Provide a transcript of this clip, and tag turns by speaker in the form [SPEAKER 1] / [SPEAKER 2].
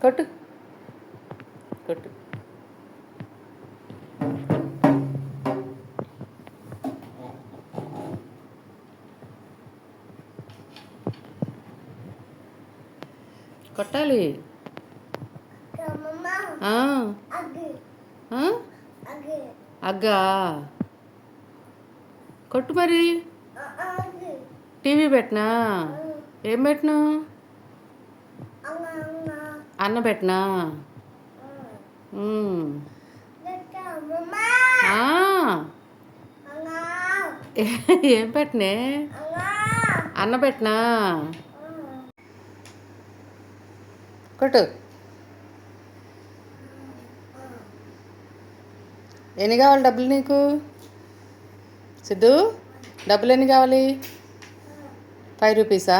[SPEAKER 1] కొట్టు కొట్టు. కొట్టాలి. అగ్గా కొట్టు మరి. టీవీ పెట్టనా? ఏం పెట్టను? అన్న పెట్టనా? ఏం పెట్టనే? అన్న పెట్టనా? కొట్టు. ఎన్ని కావాలి డబ్బులు నీకు? సిద్ధు, డబ్బులు ఎన్ని కావాలి? 5 రూపీసా?